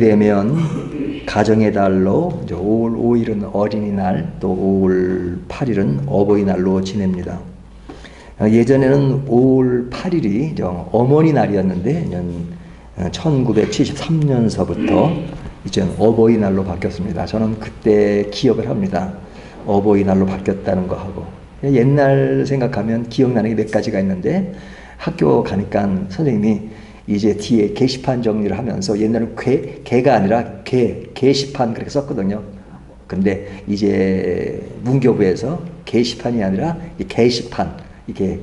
되면 가정의 달로 5월 5일은 어린이날, 또 5월 8일은 어버이날로 지냅니다. 예전에는 5월 8일이 어머니 날이었는데 1973년서부터 이제 어버이날로 바뀌었습니다. 저는 그때 기억을 합니다. 어버이날로 바뀌었다는 거 하고. 옛날 생각하면 기억나는 게 몇 가지가 있는데, 학교 가니까 선생님이 이제 뒤에 게시판 정리를 하면서, 옛날에는 개가 아니라 게시판 그렇게 썼거든요. 근데 이제 문교부에서 게시판이 아니라 게시판, 이게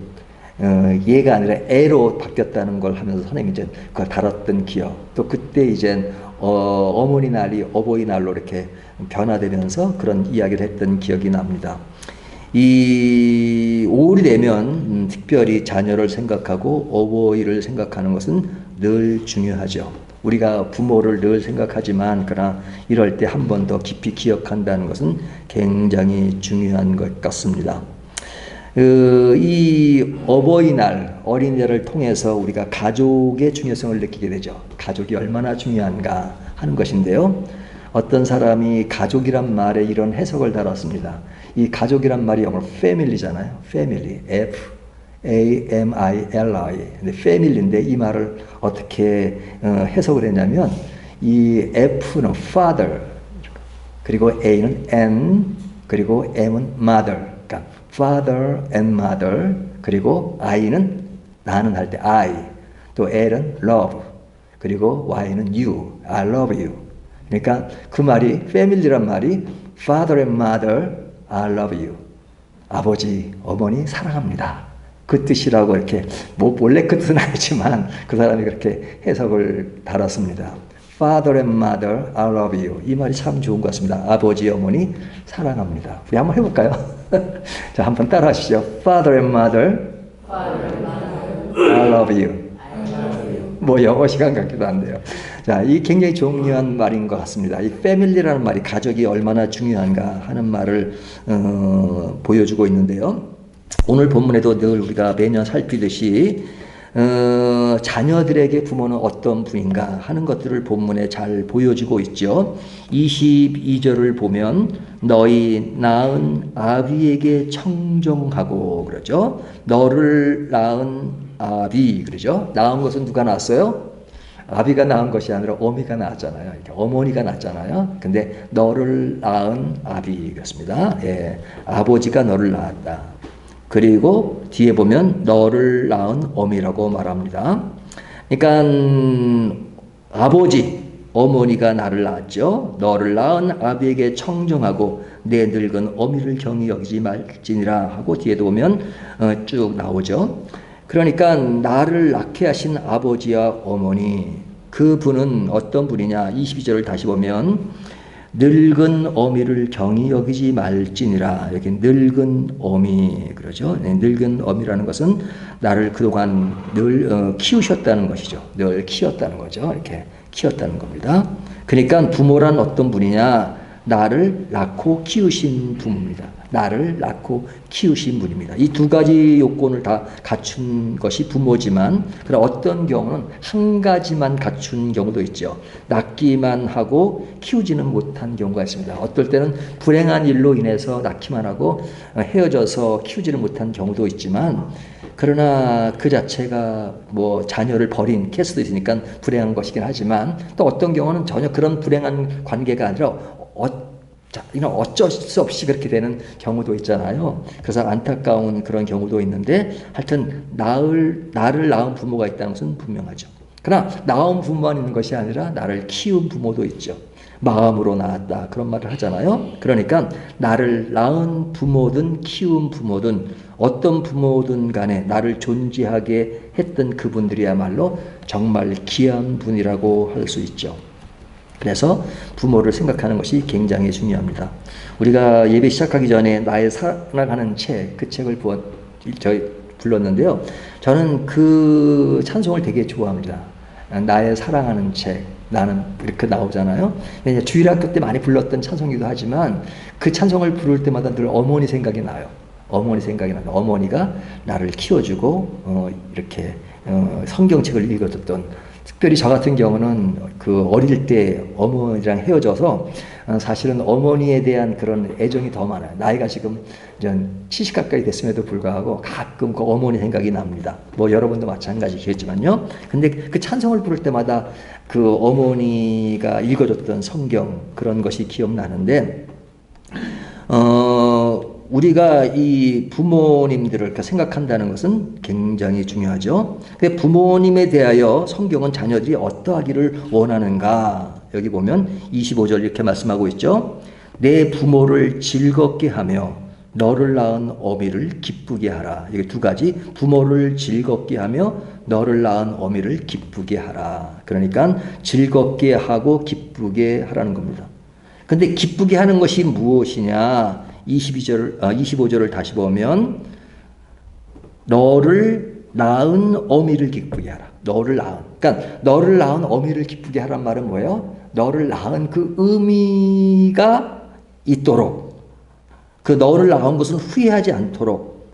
얘가 아니라 애로 바뀌었다는 걸 하면서 선생님이 이제 그걸 다뤘던 기억. 또 그때 이제 어머니 날이 어버이날로 이렇게 변화되면서 그런 이야기를 했던 기억이 납니다. 이 5월이 되면 특별히 자녀를 생각하고 어버이를 생각하는 것은 늘 중요하죠. 우리가 부모를 늘 생각하지만 그러나 이럴 때 한 번 더 깊이 기억한다는 것은 굉장히 중요한 것 같습니다. 이 어버이날, 어린이날을 통해서 우리가 가족의 중요성을 느끼게 되죠. 가족이 얼마나 중요한가 하는 것인데요. 어떤 사람이 가족이란 말에 이런 해석을 달았습니다. 이 가족이란 말이 영어로 family잖아요. family, F-A-M-I-L-I. 근데 family인데 이 말을 어떻게 해석을 했냐면, 이 F는 father, 그리고 A는 N, 그리고 M은 mother. 그러니까 father and mother, 그리고 I는 나는 할 때 I, 또 L은 love, 그리고 Y는 you, I love you. 그러니까 그 말이, family란 말이 father and mother, I love you. 아버지, 어머니 사랑합니다. 그 뜻이라고 이렇게, 원래 그 뜻은 아니지만 그 사람이 그렇게 해석을 달았습니다. Father and mother, I love you. 이 말이 참 좋은 것 같습니다. 아버지, 어머니 사랑합니다. 우리 한번 해볼까요? 자, 한번 따라 하시죠. Father and mother, I love you. 뭐 영어 시간 같기도 한데요. 자, 이 굉장히 중요한 말인 것 같습니다. 이 패밀리라는 말이 가족이 얼마나 중요한가 하는 말을 보여주고 있는데요. 오늘 본문에도 늘 우리가 매년 살피듯이 자녀들에게 부모는 어떤 분인가 하는 것들을 본문에 잘 보여주고 있죠. 22절을 보면 너희 낳은 아비에게 청종하고 그러죠. 너를 낳은 아비 그러죠. 낳은 것은 누가 낳았어요? 아비가 낳은 것이 아니라 어미가 낳았잖아요. 이렇게 어머니가 낳았잖아요. 근데 너를 낳은 아비 그렇습니다. 예, 아버지가 너를 낳았다. 그리고 뒤에 보면 너를 낳은 어미라고 말합니다. 그러니까 아버지, 어머니가 나를 낳았죠. 너를 낳은 아비에게 청정하고 내 늙은 어미를 경히 여기지 말지니라 하고 뒤에도 보면 쭉 나오죠. 그러니까 나를 낳게 하신 아버지와 어머니, 그 분은 어떤 분이냐. 22절을 다시 보면 늙은 어미를 경히 여기지 말지니라. 이렇게 늙은 어미 그러죠. 네, 늙은 어미라는 것은 나를 그동안 늘 키우셨다는 것이죠. 늘 키웠다는 거죠. 이렇게 키웠다는 겁니다. 그러니까 부모란 어떤 분이냐. 나를 낳고 키우신 부모입니다. 나를 낳고 키우신 분입니다. 이 두 가지 요건을 다 갖춘 것이 부모지만, 그러나 어떤 경우는 한 가지만 갖춘 경우도 있죠. 낳기만 하고 키우지는 못한 경우가 있습니다. 어떨 때는 불행한 일로 인해서 낳기만 하고 헤어져서 키우지를 못한 경우도 있지만, 그러나 그 자체가 뭐 자녀를 버린 케이스도 있으니까 불행한 것이긴 하지만, 또 어떤 경우는 전혀 그런 불행한 관계가 아니라 어쩔 수 없이 그렇게 되는 경우도 있잖아요. 그래서 안타까운 그런 경우도 있는데, 하여튼 나를 낳은 부모가 있다는 것은 분명하죠. 그러나 낳은 부모만 있는 것이 아니라 나를 키운 부모도 있죠. 마음으로 낳았다 그런 말을 하잖아요. 그러니까 나를 낳은 부모든 키운 부모든 어떤 부모든 간에 나를 존재하게 했던 그분들이야말로 정말 귀한 분이라고 할 수 있죠. 그래서 부모를 생각하는 것이 굉장히 중요합니다. 우리가 예배 시작하기 전에 나의 사랑하는 책, 그 책을 불렀는데요. 저는 그 찬송을 되게 좋아합니다. 나의 사랑하는 책, 나는 이렇게 나오잖아요. 주일학교 때 많이 불렀던 찬송이기도 하지만 그 찬송을 부를 때마다 늘 어머니 생각이 나요. 어머니 생각이 나요. 어머니가 나를 키워주고 이렇게 성경책을 읽어줬던 특별히 저 같은 경우는 그 어릴 때 어머니랑 헤어져서 사실은 어머니에 대한 그런 애정이 더 많아요. 나이가 지금 70 가까이 됐음에도 불구하고 가끔 그 어머니 생각이 납니다. 뭐 여러분도 마찬가지겠지만요. 근데 그 찬송을 부를 때마다 그 어머니가 읽어줬던 성경 그런 것이 기억나는데 우리가 이 부모님들을 생각한다는 것은 굉장히 중요하죠. 부모님에 대하여 성경은 자녀들이 어떠하기를 원하는가? 여기 보면 25절 이렇게 말씀하고 있죠. 내 부모를 즐겁게 하며 너를 낳은 어미를 기쁘게 하라. 이게 두 가지. 부모를 즐겁게 하며 너를 낳은 어미를 기쁘게 하라. 그러니까 즐겁게 하고 기쁘게 하라는 겁니다. 근데 기쁘게 하는 것이 무엇이냐? 25절을 다시 보면 너를 낳은 어미를 기쁘게 하라. 너를 낳은. 그러니까 너를 낳은 어미를 기쁘게 하란 말은 뭐예요? 너를 낳은 그 의미가 있도록, 그 너를 낳은 것은 후회하지 않도록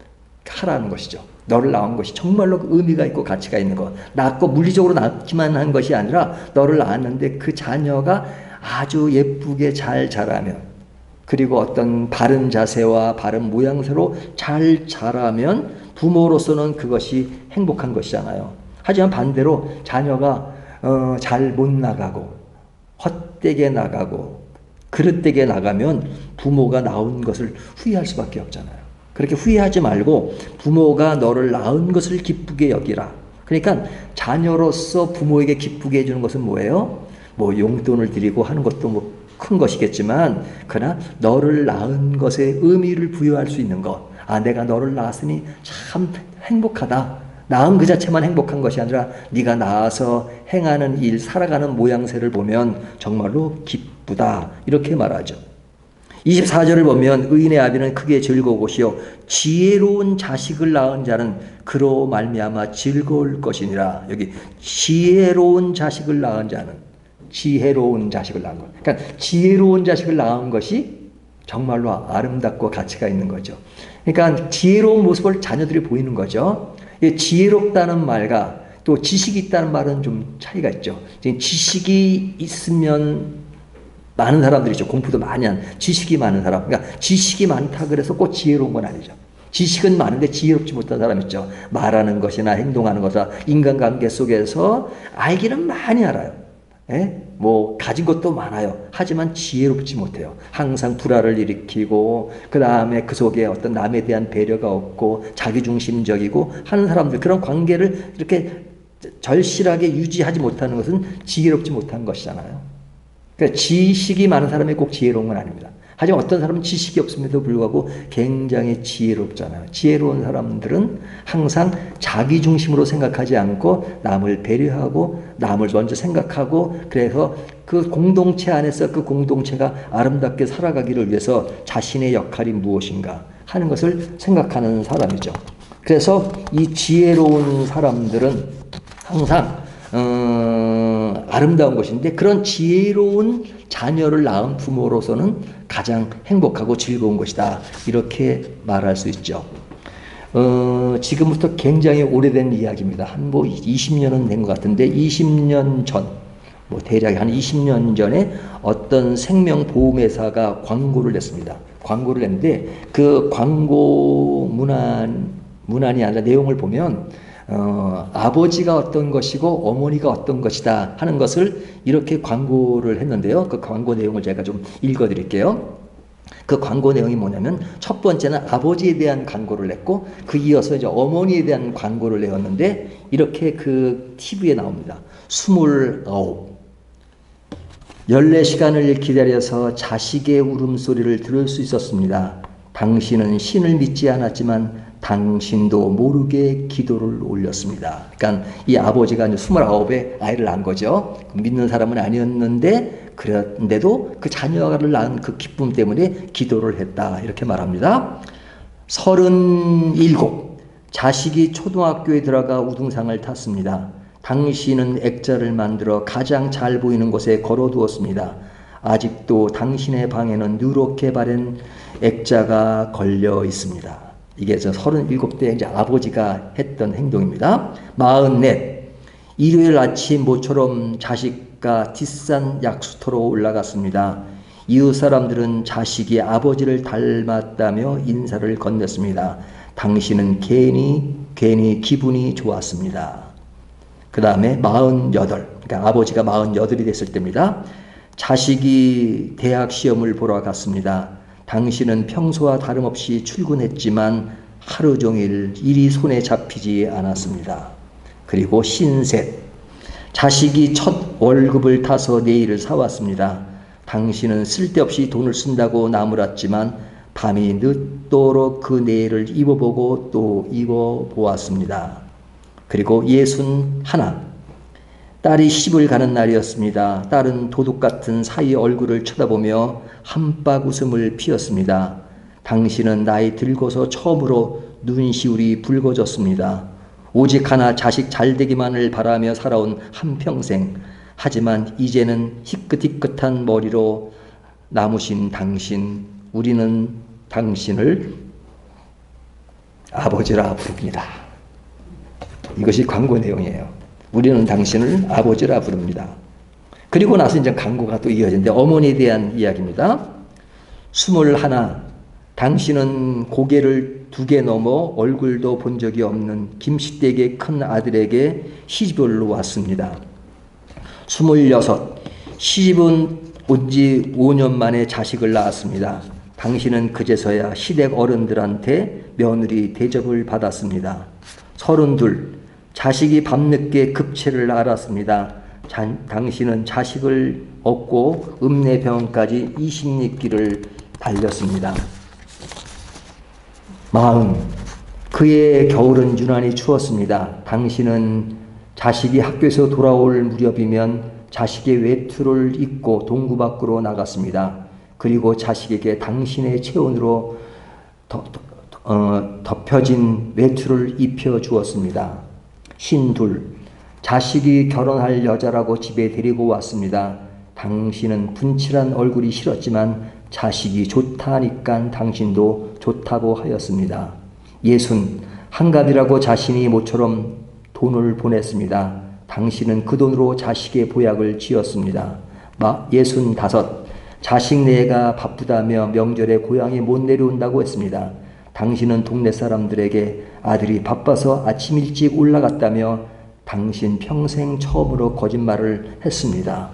하라는 것이죠. 너를 낳은 것이 정말로 의미가 있고 가치가 있는 것. 낳고 물리적으로 낳기만 한 것이 아니라 너를 낳았는데 그 자녀가 아주 예쁘게 잘 자라면, 그리고 어떤 바른 자세와 바른 모양새로 잘 자라면 부모로서는 그것이 행복한 것이잖아요. 하지만 반대로 자녀가 잘 못 나가고 헛되게 나가고 그릇되게 나가면 부모가 낳은 것을 후회할 수밖에 없잖아요. 그렇게 후회하지 말고 부모가 너를 낳은 것을 기쁘게 여기라. 그러니까 자녀로서 부모에게 기쁘게 해주는 것은 뭐예요? 뭐 용돈을 드리고 하는 것도 뭐 큰 것이겠지만, 그러나 너를 낳은 것에 의미를 부여할 수 있는 것. 아, 내가 너를 낳았으니 참 행복하다. 낳은 그 자체만 행복한 것이 아니라 네가 낳아서 행하는 일, 살아가는 모양새를 보면 정말로 기쁘다. 이렇게 말하죠. 24절을 보면 의인의 아비는 크게 즐거울 것이요 지혜로운 자식을 낳은 자는 그로 말미암아 즐거울 것이니라. 여기 지혜로운 자식을 낳은 자는, 지혜로운 자식을 낳은 것. 그러니까 지혜로운 자식을 낳은 것이 정말로 아름답고 가치가 있는 거죠. 그러니까 지혜로운 모습을 자녀들이 보이는 거죠. 지혜롭다는 말과 또 지식이 있다는 말은 좀 차이가 있죠. 지식이 있으면 많은 사람들이죠. 공부도 많이 한 지식이 많은 사람. 그러니까 지식이 많다 그래서 꼭 지혜로운 건 아니죠. 지식은 많은데 지혜롭지 못한 사람 있죠. 말하는 것이나 행동하는 것이나 인간관계 속에서 알기는 많이 알아요. 뭐 가진 것도 많아요. 하지만 지혜롭지 못해요. 항상 불화를 일으키고 그 다음에 그 속에 어떤 남에 대한 배려가 없고 자기중심적이고 하는 사람들, 그런 관계를 이렇게 절실하게 유지하지 못하는 것은 지혜롭지 못한 것이잖아요. 그러니까 지식이 많은 사람이 꼭 지혜로운 건 아닙니다. 하지만 어떤 사람은 지식이 없음에도 불구하고 굉장히 지혜롭잖아요. 지혜로운 사람들은 항상 자기 중심으로 생각하지 않고 남을 배려하고 남을 먼저 생각하고, 그래서 그 공동체 안에서 그 공동체가 아름답게 살아가기를 위해서 자신의 역할이 무엇인가 하는 것을 생각하는 사람이죠. 그래서 이 지혜로운 사람들은 항상 아름다운 것인데, 그런 지혜로운 자녀를 낳은 부모로서는 가장 행복하고 즐거운 것이다. 이렇게 말할 수 있죠. 지금부터 굉장히 오래된 이야기입니다. 한 뭐 20년은 된 것 같은데, 20년 전, 뭐 대략 한 20년 전에 어떤 생명보험회사가 광고를 냈습니다. 광고를 냈는데 그 광고 문안이 아니라 내용을 보면 아버지가 어떤 것이고 어머니가 어떤 것이다 하는 것을 이렇게 광고를 했는데요. 그 광고 내용을 제가 좀 읽어드릴게요. 그 광고 내용이 뭐냐면, 첫 번째는 아버지에 대한 광고를 냈고, 그 이어서 이제 어머니에 대한 광고를 내었는데, 이렇게 그 TV에 나옵니다. 29. 14시간을 기다려서 자식의 울음소리를 들을 수 있었습니다. 당신은 신을 믿지 않았지만 당신도 모르게 기도를 올렸습니다. 그러니까 이 아버지가 이제 29에 아이를 낳은 거죠. 믿는 사람은 아니었는데, 그런데도 그 자녀를 낳은 그 기쁨 때문에 기도를 했다. 이렇게 말합니다. 37. 자식이 초등학교에 들어가 우등상을 탔습니다. 당신은 액자를 만들어 가장 잘 보이는 곳에 걸어두었습니다. 아직도 당신의 방에는 누렇게 바른 액자가 걸려 있습니다. 이게 37대 이제 아버지가 했던 행동입니다. 44. 일요일 아침 모처럼 자식과 뒷산 약수터로 올라갔습니다. 이웃 사람들은 자식이 아버지를 닮았다며 인사를 건넸습니다. 당신은 괜히 기분이 좋았습니다. 그 다음에 48, 그러니까 아버지가 48이 됐을 때입니다. 자식이 대학 시험을 보러 갔습니다. 당신은 평소와 다름없이 출근했지만 하루 종일 일이 손에 잡히지 않았습니다. 그리고 신셋, 자식이 첫 월급을 타서 네일을 사왔습니다. 당신은 쓸데없이 돈을 쓴다고 나무랐지만 밤이 늦도록 그 네일을 입어보고 또 입어보았습니다. 그리고 61, 딸이 시집을 가는 날이었습니다. 딸은 도둑 같은 사위 얼굴을 쳐다보며 한박 웃음을 피웠습니다. 당신은 나이 들고서 처음으로 눈시울이 붉어졌습니다. 오직 하나 자식 잘되기만을 바라며 살아온 한평생. 하지만 이제는 희끗희끗한 머리로 남으신 당신, 우리는 당신을 아버지라 부릅니다. 이것이 광고 내용이에요. 우리는 당신을 아버지라 부릅니다. 그리고 나서 이제 광고가 또 이어지는데 어머니에 대한 이야기입니다. 21, 당신은 고개를 2개 넘어 얼굴도 본 적이 없는 김씨댁의 큰 아들에게 시집을 왔습니다. 26, 시집은 온 지 5년 만에 자식을 낳았습니다. 당신은 그제서야 시댁 어른들한테 며느리 대접을 받았습니다. 32, 자식이 밤늦게 급체를 앓았습니다. 당신은 자식을 얻고 읍내병원까지 20리길을 달렸습니다. 40, 그의 겨울은 유난히 추웠습니다. 당신은 자식이 학교에서 돌아올 무렵이면 자식의 외투를 입고 동구 밖으로 나갔습니다. 그리고 자식에게 당신의 체온으로 덮여진 외투를 입혀 주었습니다. 52, 자식이 결혼할 여자라고 집에 데리고 왔습니다. 당신은 분칠한 얼굴이 싫었지만 자식이 좋다니까 당신도 좋다고 하였습니다. 60, 한갑이라고 자신이 모처럼 돈을 보냈습니다. 당신은 그 돈으로 자식의 보약을 지었습니다. 65, 자식 내가 바쁘다며 명절에 고향에 못 내려온다고 했습니다. 당신은 동네 사람들에게 아들이 바빠서 아침 일찍 올라갔다며 당신 평생 처음으로 거짓말을 했습니다.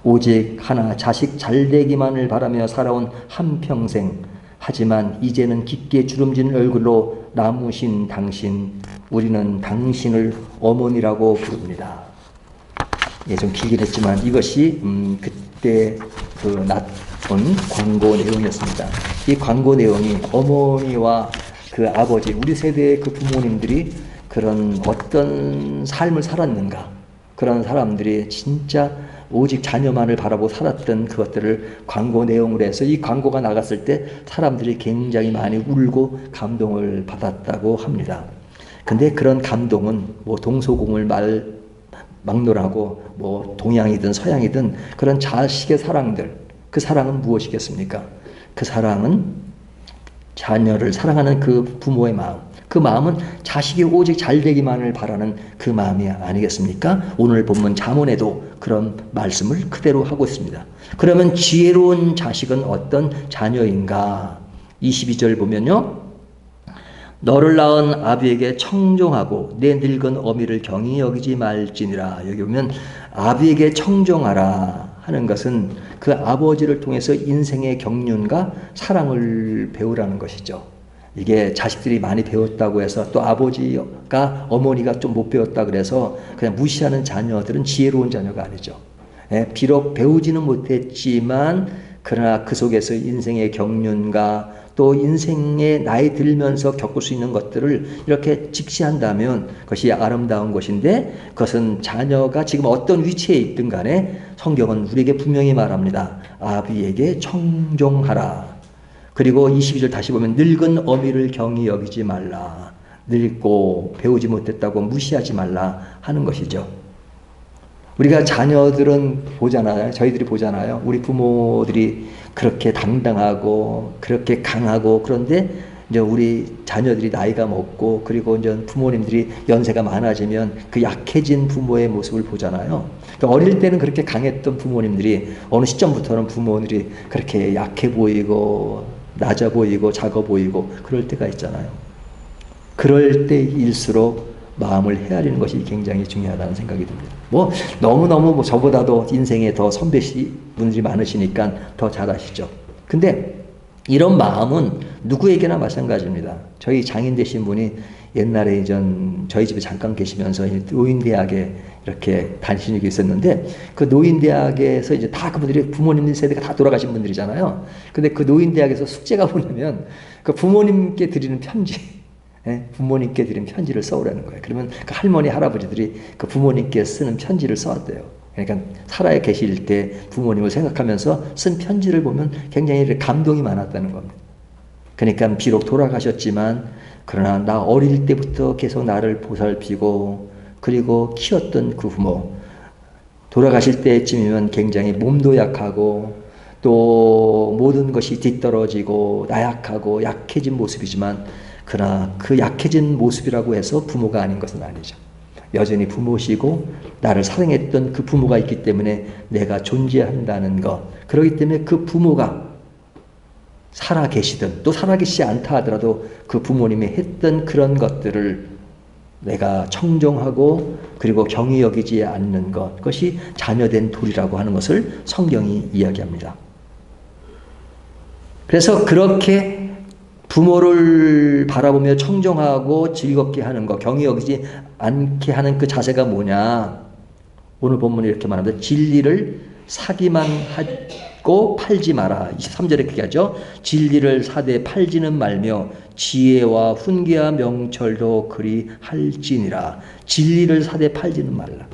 오직 하나 자식 잘되기만을 바라며 살아온 한평생. 하지만 이제는 깊게 주름진 얼굴로 남으신 당신, 우리는 당신을 어머니라고 부릅니다. 예, 좀 길긴 했지만 이것이 그때 나온 광고 내용이었습니다. 이 광고 내용이 어머니와 그 아버지, 우리 세대의 그 부모님들이 그런 어떤 삶을 살았는가, 그런 사람들이 진짜 오직 자녀만을 바라보고 살았던 그것들을 광고 내용으로 해서 이 광고가 나갔을 때 사람들이 굉장히 많이 울고 감동을 받았다고 합니다. 근데 그런 감동은 뭐 동서공을 막론하고 뭐 동양이든 서양이든 그런 자식의 사랑들, 그 사랑은 무엇이겠습니까? 그 사랑은 자녀를 사랑하는 그 부모의 마음, 그 마음은 자식이 오직 잘되기만을 바라는 그 마음이 아니겠습니까? 오늘 본문 잠언에도 그런 말씀을 그대로 하고 있습니다. 그러면 지혜로운 자식은 어떤 자녀인가? 22절 보면요, 너를 낳은 아비에게 청종하고 내 늙은 어미를 경히 여기지 말지니라. 여기 보면 아비에게 청종하라 하는 것은 그 아버지를 통해서 인생의 경륜과 사랑을 배우라는 것이죠. 이게 자식들이 많이 배웠다고 해서 또 아버지가 어머니가 좀 못 배웠다 그래서 그냥 무시하는 자녀들은 지혜로운 자녀가 아니죠. 비록 배우지는 못했지만 그러나 그 속에서 인생의 경륜과 또 인생의 나이 들면서 겪을 수 있는 것들을 이렇게 직시한다면 그것이 아름다운 것인데, 그것은 자녀가 지금 어떤 위치에 있든 간에 성경은 우리에게 분명히 말합니다. 아비에게 청종하라. 그리고 22절 다시 보면 늙은 어미를 경히 여기지 말라. 늙고 배우지 못했다고 무시하지 말라 하는 것이죠. 우리가 자녀들은 보잖아요. 저희들이 보잖아요. 우리 부모들이 그렇게 당당하고 그렇게 강하고, 그런데 이제 우리 자녀들이 나이가 먹고 그리고 이제 부모님들이 연세가 많아지면 그 약해진 부모의 모습을 보잖아요. 그러니까 어릴 때는 그렇게 강했던 부모님들이 어느 시점부터는 부모들이 그렇게 약해 보이고 낮아 보이고 작아 보이고 그럴 때가 있잖아요. 그럴 때일수록 마음을 헤아리는 것이 굉장히 중요하다는 생각이 듭니다. 뭐 너무너무 뭐 저보다도 인생에 더 선배분들이 많으시니까 더 잘 아시죠. 근데 이런 마음은 누구에게나 마찬가지입니다. 저희 장인 되신 분이 옛날에 저희 집에 잠깐 계시면서 노인대학에 이렇게 다니신 적이 있었는데 그 노인대학에서 이제 다 그분들이 부모님 세대가 다 돌아가신 분들이잖아요. 근데 그 노인대학에서 숙제가 뭐냐면 그 부모님께 드리는 편지, 부모님께 드린 편지를 써오라는 거예요. 그러면 그 할머니, 할아버지들이 그 부모님께 쓰는 편지를 써왔대요. 그러니까 살아 계실 때 부모님을 생각하면서 쓴 편지를 보면 굉장히 감동이 많았다는 겁니다. 그러니까 비록 돌아가셨지만 그러나 나 어릴 때부터 계속 나를 보살피고 그리고 키웠던 그 부모 돌아가실 때쯤이면 굉장히 몸도 약하고 또 모든 것이 뒤떨어지고 나약하고 약해진 모습이지만 그러나 그 약해진 모습이라고 해서 부모가 아닌 것은 아니죠. 여전히 부모시고 나를 사랑했던 그 부모가 있기 때문에 내가 존재한다는 것. 그렇기 때문에 그 부모가 살아계시든 또 살아계시지 않다 하더라도 그 부모님이 했던 그런 것들을 내가 청정하고 그리고 경히 여기지 않는 것. 그것이 자녀된 도리라고 하는 것을 성경이 이야기합니다. 그래서 그렇게 부모를 바라보며 청정하고 즐겁게 하는 것, 경히 여기지 않게 하는 그 자세가 뭐냐. 오늘 본문이 이렇게 말합니다. 진리를 사기만 하고 팔지 마라. 23절에 그렇게 하죠. 진리를 사되 팔지는 말며 지혜와 훈계와 명철도 그리 할지니라. 진리를 사되 팔지는 말라.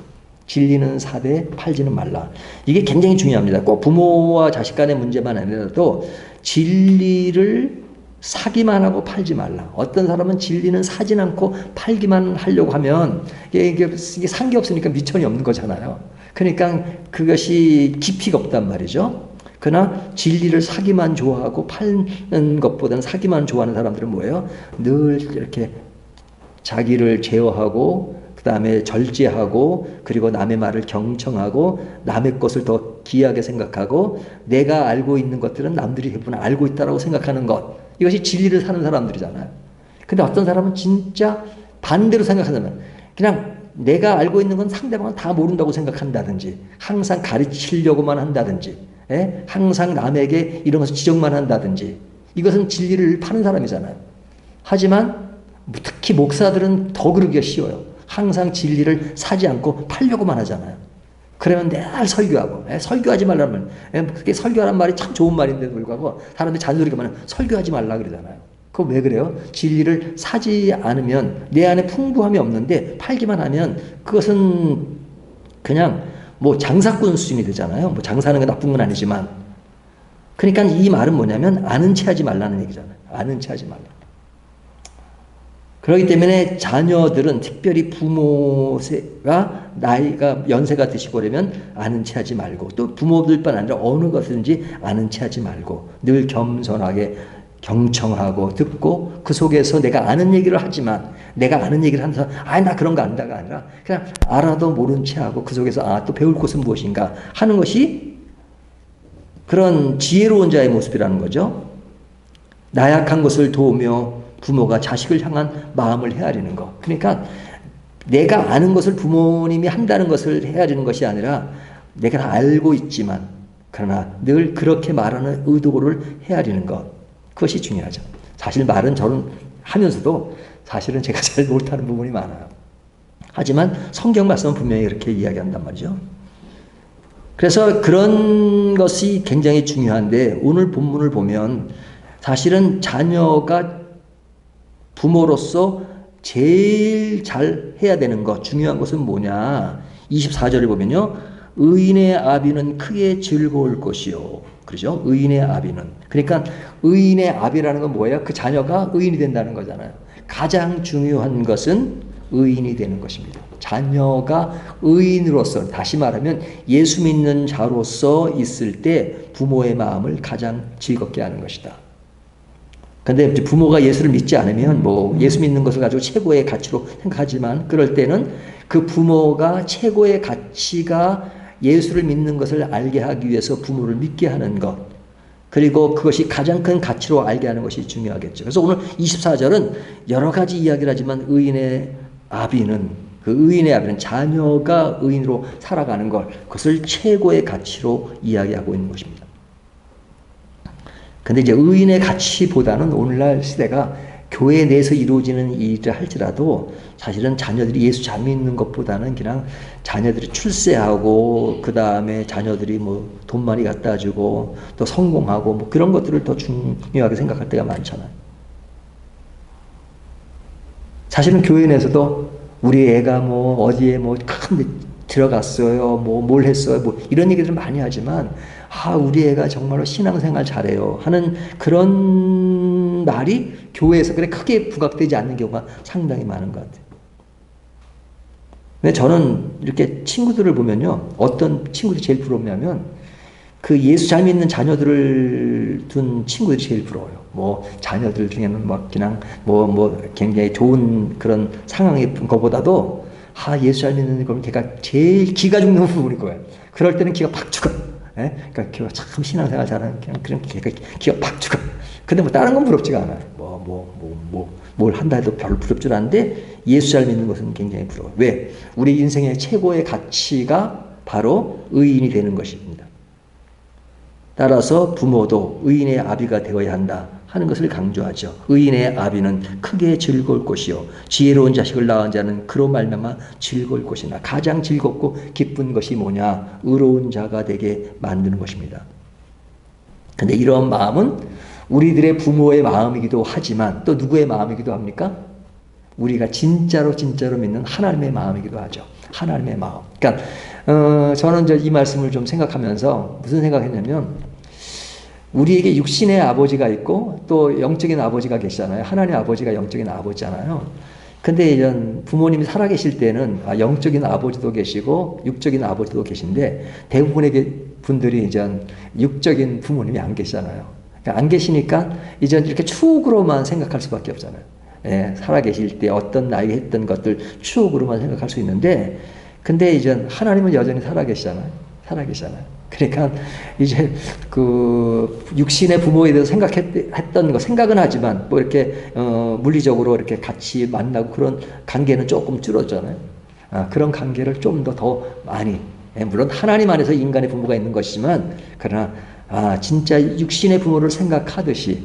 진리는 사되 팔지는 말라. 이게 굉장히 중요합니다. 꼭 부모와 자식 간의 문제만 아니라도 진리를 사기만 하고 팔지 말라. 어떤 사람은 진리는 사진 않고 팔기만 하려고 하면 이게 산 게 없으니까 미천이 없는 거잖아요. 그러니까 그것이 깊이가 없단 말이죠. 그러나 진리를 사기만 좋아하고 파는 것보다는 사기만 좋아하는 사람들은 뭐예요? 늘 이렇게 자기를 제어하고 그 다음에 절제하고 그리고 남의 말을 경청하고 남의 것을 더 귀하게 생각하고 내가 알고 있는 것들은 남들이 대부분 알고 있다고 생각하는 것. 이것이 진리를 사는 사람들이잖아요. 근데 어떤 사람은 진짜 반대로 생각하면 그냥 내가 알고 있는 건 상대방은 다 모른다고 생각한다든지 항상 가르치려고만 한다든지 항상 남에게 이런 것을 지적만 한다든지 이것은 진리를 파는 사람이잖아요. 하지만 특히 목사들은 더 그러기가 쉬워요. 항상 진리를 사지 않고 팔려고만 하잖아요. 그러면 매일 설교하고 설교하지 말라는 말. 그게 설교하는 말이 참 좋은 말인데도 불구하고 사람들이 잔소리가 많아요. 설교하지 말라 그러잖아요. 그거 왜 그래요? 진리를 사지 않으면 내 안에 풍부함이 없는데 팔기만 하면 그것은 그냥 뭐 장사꾼 수준이 되잖아요. 뭐 장사하는 건 나쁜 건 아니지만 그러니까 이 말은 뭐냐면 아는 체 하지 말라는 얘기잖아요. 아는 체 하지 말라. 그렇기 때문에 자녀들은 특별히 부모가 나이가 연세가 드시고 그러면 아는 체 하지 말고 또 부모들뿐 아니라 어느 것든지 아는 체 하지 말고 늘 겸손하게 경청하고 듣고 그 속에서 내가 아는 얘기를 하지만 내가 아는 얘기를 하면서 나 그런 거 안다가 아니라 그냥 알아도 모른 체 하고 그 속에서 또 배울 곳은 무엇인가 하는 것이 그런 지혜로운 자의 모습이라는 거죠. 나약한 것을 도우며 부모가 자식을 향한 마음을 헤아리는 것. 그러니까 내가 아는 것을 부모님이 한다는 것을 헤아리는 것이 아니라 내가 다 알고 있지만 그러나 늘 그렇게 말하는 의도를 헤아리는 것. 그것이 중요하죠. 사실 말은 저는 하면서도 사실은 제가 잘 못하는 부분이 많아요. 하지만 성경 말씀은 분명히 그렇게 이야기한단 말이죠. 그래서 그런 것이 굉장히 중요한데 오늘 본문을 보면 사실은 자녀가 부모로서 제일 잘 해야 되는 것, 중요한 것은 뭐냐. 24절을 보면요. 의인의 아비는 크게 즐거울 것이요. 그렇죠? 의인의 아비는. 그러니까 의인의 아비라는 건 뭐예요? 그 자녀가 의인이 된다는 거잖아요. 가장 중요한 것은 의인이 되는 것입니다. 자녀가 의인으로서, 다시 말하면 예수 믿는 자로서 있을 때 부모의 마음을 가장 즐겁게 하는 것이다. 근데 이제 부모가 예수를 믿지 않으면 뭐 예수 믿는 것을 가지고 최고의 가치로 생각하지만 그럴 때는 그 부모가 최고의 가치가 예수를 믿는 것을 알게 하기 위해서 부모를 믿게 하는 것. 그리고 그것이 가장 큰 가치로 알게 하는 것이 중요하겠죠. 그래서 오늘 24절은 여러 가지 이야기를 하지만 의인의 아비는 자녀가 의인으로 살아가는 것, 그것을 최고의 가치로 이야기하고 있는 것입니다. 근데 이제 의인의 가치보다는 오늘날 시대가 교회 내에서 이루어지는 일을 할지라도 사실은 자녀들이 예수 잘 믿는 것보다는 그냥 자녀들이 출세하고 그 다음에 자녀들이 뭐 돈 많이 갖다 주고 또 성공하고 뭐 그런 것들을 더 중요하게 생각할 때가 많잖아요. 사실은 교회 내에서도 우리 애가 뭐 어디에 뭐 큰 데 들어갔어요. 뭐 뭘 했어요. 뭐 이런 얘기들을 많이 하지만 우리 애가 정말로 신앙생활 잘해요 하는 그런 말이 교회에서 그래 크게 부각되지 않는 경우가 상당히 많은 것 같아요. 근데 저는 이렇게 친구들을 보면요. 어떤 친구들이 제일 부럽냐면 그 예수 잘 믿는 자녀들을 둔 친구들이 제일 부러워요. 뭐 자녀들 중에는 막 그냥 뭐 굉장히 좋은 그런 상황인 것보다도 예수 잘 믿는 걸 걔가 제일 기가 죽는 부분일 거예요. 그럴 때는 기가 팍 죽어. 예? 그러니까 걔가 참 신앙생활 잘하는 그런 걔가 기가 팍 죽어. 근데 뭐 다른 건 부럽지가 않아요. 뭘 한다 해도 별로 부럽지 않은데 예수 잘 믿는 것은 굉장히 부러워요. 왜? 우리 인생의 최고의 가치가 바로 의인이 되는 것입니다. 따라서 부모도 의인의 아비가 되어야 한다 하는 것을 강조하죠. 의인의 아비는 크게 즐거울 것이요 지혜로운 자식을 낳은 자는 그로 말미암아 즐거울 것이나 가장 즐겁고 기쁜 것이 뭐냐? 의로운 자가 되게 만드는 것입니다. 근데 이런 마음은 우리들의 부모의 마음이기도 하지만 또 누구의 마음이기도 합니까? 우리가 진짜로 믿는 하나님의 마음이기도 하죠. 하나님의 마음. 그러니까 저는 이 말씀을 좀 생각하면서 무슨 생각했냐면 우리에게 육신의 아버지가 있고 또 영적인 아버지가 계시잖아요. 하나님 아버지가 영적인 아버지잖아요. 근데 이런 부모님이 살아계실 때는 영적인 아버지도 계시고 육적인 아버지도 계신데 대부분의 분들이 이제 육적인 부모님이 안 계시잖아요. 그러니까 안 계시니까 이제 이렇게 추억으로만 생각할 수밖에 없잖아요. 예, 살아계실 때 어떤 나이에 했던 것들 추억으로만 생각할 수 있는데 근데 이제 하나님은 여전히 살아계시잖아요. 그러니까 이제 그 육신의 부모에 대해서 생각했던 거 생각은 하지만 뭐 이렇게 물리적으로 이렇게 같이 만나고 그런 관계는 조금 줄어졌잖아요. 그런 관계를 좀 더 많이 물론 하나님 안에서 인간의 부모가 있는 것이지만 그러나 진짜 육신의 부모를 생각하듯이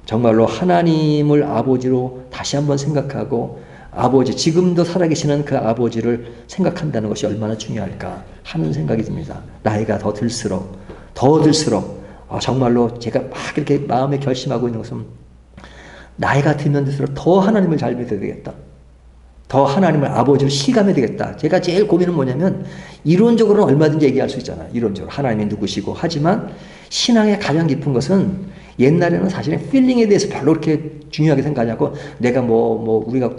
정말로 하나님을 아버지로 다시 한번 생각하고 아버지, 지금도 살아계시는 그 아버지를 생각한다는 것이 얼마나 중요할까 하는 생각이 듭니다. 나이가 더 들수록 정말로 제가 막 이렇게 마음에 결심하고 있는 것은 나이가 들면 들수록 더 하나님을 잘 믿어야 되겠다. 더 하나님을 아버지로 실감해야 되겠다. 제가 제일 고민은 뭐냐면 이론적으로는 얼마든지 얘기할 수 있잖아요. 이론적으로 하나님이 누구시고 하지만 신앙의 가장 깊은 것은 옛날에는 사실은 필링에 대해서 별로 그렇게 중요하게 생각하냐고 내가 우리가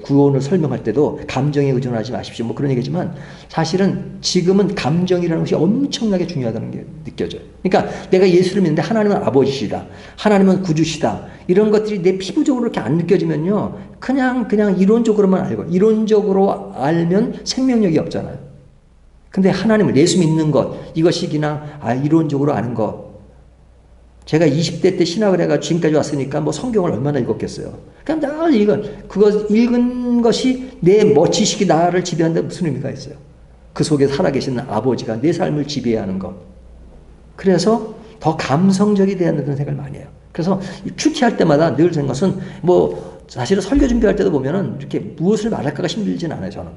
구원을 설명할 때도 감정에 의존하지 마십시오. 뭐 그런 얘기지만 사실은 지금은 감정이라는 것이 엄청나게 중요하다는 게 느껴져요. 그러니까 내가 예수를 믿는데 하나님은 아버지시다. 하나님은 구주시다. 이런 것들이 내 피부적으로 이렇게 안 느껴지면요. 그냥 이론적으로만 알고 이론적으로 알면 생명력이 없잖아요. 근데 하나님을 예수 믿는 것 이것이 그냥 이론적으로 아는 것 제가 20대 때 신학을 해가 지금까지 왔으니까 뭐 성경을 얼마나 읽었겠어요. 그냥 늘 읽은 것이 내 지식이 나를 지배한다 무슨 의미가 있어요. 그 속에 살아계신 아버지가 내 삶을 지배하는 것. 그래서 더 감성적이 돼야 한다는 생각을 많이 해요. 그래서 큐티할 때마다 늘 드는 것은 사실은 설교 준비할 때도 보면은 이렇게 무엇을 말할까가 힘들진 않아요, 저는.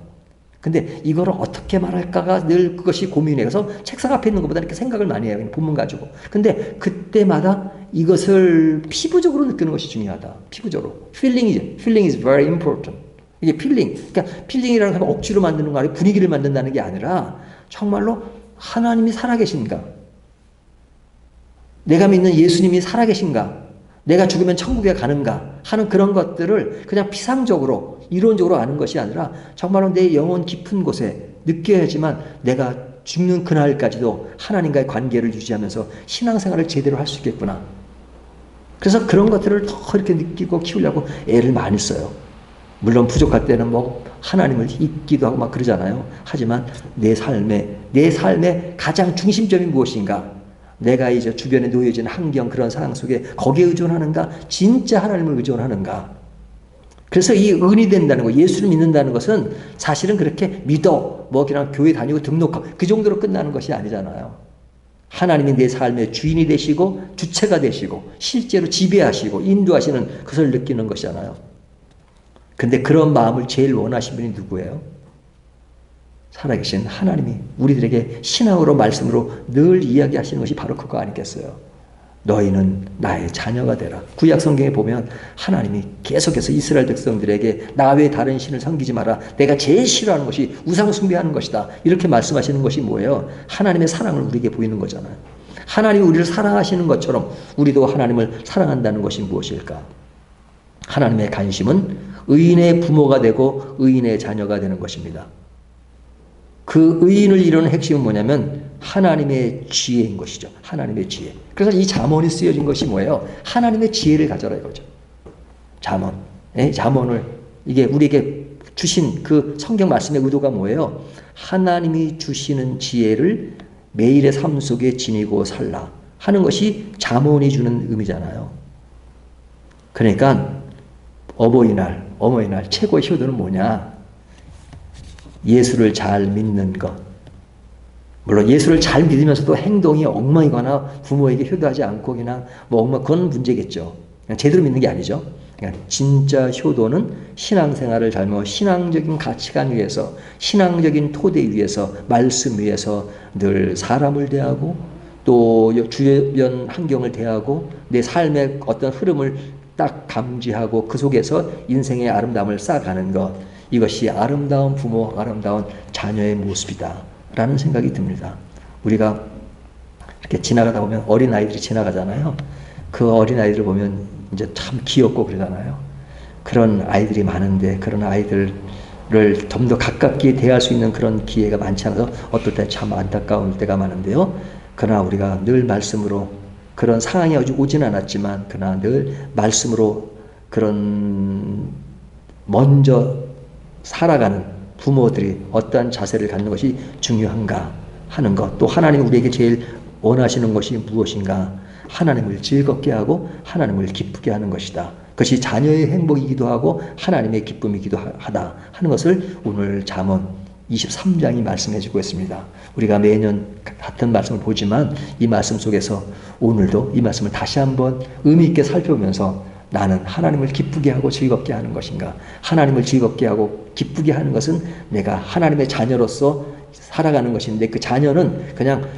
근데 이거를 어떻게 말할까가 늘 그것이 고민이에요. 그래서 책상 앞에 있는 것보다 이렇게 생각을 많이 해요. 본문 가지고. 근데 그때마다 이것을 피부적으로 느끼는 것이 중요하다. 피부적으로. Feeling is very important. 이게 그러니까 필링이라는 건 억지로 만드는 거 아니고 분위기를 만든다는 게 아니라 정말로 하나님이 살아계신가? 내가 믿는 예수님이 살아계신가? 내가 죽으면 천국에 가는가 하는 그런 것들을 그냥 피상적으로 이론적으로 아는 것이 아니라 정말로 내 영혼 깊은 곳에 느껴야지만 내가 죽는 그날까지도 하나님과의 관계를 유지하면서 신앙생활을 제대로 할 수 있겠구나. 그래서 그런 것들을 더 이렇게 느끼고 키우려고 애를 많이 써요. 물론 부족할 때는 뭐 하나님을 잊기도 하고 막 그러잖아요. 하지만 내 삶의 가장 중심점이 무엇인가? 내가 이제 주변에 놓여진 환경, 그런 상황 속에 거기에 의존하는가? 진짜 하나님을 의존하는가? 그래서 이 은이 된다는 거, 예수를 믿는다는 것은 사실은 그렇게 믿어, 뭐 그냥 교회 다니고 등록하고 그 정도로 끝나는 것이 아니잖아요. 하나님이 내 삶의 주인이 되시고 주체가 되시고 실제로 지배하시고 인도하시는 것을 느끼는 것이잖아요. 근데 그런 마음을 제일 원하신 분이 누구예요? 살아계신 하나님이 우리들에게 신앙으로 말씀으로 늘 이야기하시는 것이 바로 그거 아니겠어요? 너희는 나의 자녀가 되라. 구약 성경에 보면 하나님이 계속해서 이스라엘 백성들에게 나 외에 다른 신을 섬기지 마라. 내가 제일 싫어하는 것이 우상 숭배하는 것이다. 이렇게 말씀하시는 것이 뭐예요? 하나님의 사랑을 우리에게 보이는 거잖아요. 하나님이 우리를 사랑하시는 것처럼 우리도 하나님을 사랑한다는 것이 무엇일까? 하나님의 관심은 의인의 부모가 되고 의인의 자녀가 되는 것입니다. 그 의인을 이루는 핵심은 뭐냐면 하나님의 지혜인 것이죠. 하나님의 지혜. 그래서 이 잠언이 쓰여진 것이 뭐예요? 하나님의 지혜를 가져라 이거죠. 잠언. 잠언을 이게 우리에게 주신 그 성경 말씀의 의도가 뭐예요? 하나님이 주시는 지혜를 매일의 삶 속에 지니고 살라 하는 것이 잠언이 주는 의미잖아요. 그러니까 어버이날, 어머니날 최고의 효도는 뭐냐? 예수를 잘 믿는 것. 물론 예수를 잘 믿으면서도 행동이 엉망이거나 부모에게 효도하지 않고 그냥 뭐 그건 문제겠죠. 그냥 제대로 믿는 게 아니죠. 그러니까 진짜 효도는 신앙생활을 잘못 신앙적인 가치관 위에서 신앙적인 토대 위에서 말씀 위에서 늘 사람을 대하고 또 주변 환경을 대하고 내 삶의 어떤 흐름을 딱 감지하고 그 속에서 인생의 아름다움을 쌓아가는 것. 이것이 아름다운 부모, 아름다운 자녀의 모습이다 라는 생각이 듭니다. 우리가 이렇게 지나가다 보면 어린아이들이 지나가잖아요. 그 어린아이들을 보면 이제 참 귀엽고 그러잖아요. 그런 아이들이 많은데 그런 아이들을 좀 더 가깝게 대할 수 있는 그런 기회가 많지 않아서 어떨 때 참 안타까울 때가 많은데요. 그러나 우리가 늘 말씀으로 그런 상황이 아직 오진 않았지만 그러나 늘 말씀으로 그런 먼저 살아가는 부모들이 어떠한 자세를 갖는 것이 중요한가 하는 것. 또 하나님이 우리에게 제일 원하시는 것이 무엇인가? 하나님을 즐겁게 하고 하나님을 기쁘게 하는 것이다. 그것이 자녀의 행복이기도 하고 하나님의 기쁨이기도 하다 하는 것을 오늘 잠언 23장이 말씀해 주고 있습니다. 우리가 매년 같은 말씀을 보지만 이 말씀 속에서 오늘도 이 말씀을 다시 한번 의미 있게 살펴보면서 나는 하나님을 기쁘게 하고 즐겁게 하는 것인가? 하나님을 즐겁게 하고 기쁘게 하는 것은 내가 하나님의 자녀로서 살아가는 것인데 그 자녀는 그냥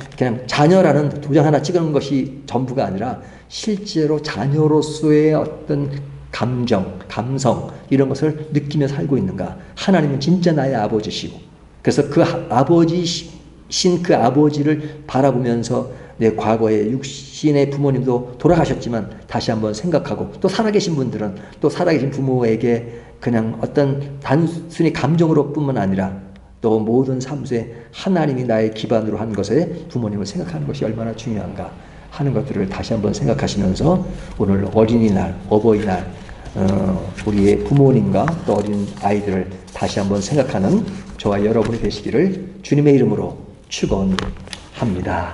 자녀라는 도장 하나 찍은 것이 전부가 아니라 실제로 자녀로서의 어떤 감정, 감성 이런 것을 느끼며 살고 있는가? 하나님은 진짜 나의 아버지시고 그래서 그 아버지신 그 아버지를 바라보면서 내 과거에 육신의 부모님도 돌아가셨지만 다시 한번 생각하고 또 살아계신 분들은 또 살아계신 부모에게 그냥 어떤 단순히 감정으로 뿐만 아니라 또 모든 삶에 하나님이 나의 기반으로 한 것에 부모님을 생각하는 것이 얼마나 중요한가 하는 것들을 다시 한번 생각하시면서 오늘 어린이날, 어버이날 우리의 부모님과 또 어린 아이들을 다시 한번 생각하는 저와 여러분이 되시기를 주님의 이름으로 축원합니다.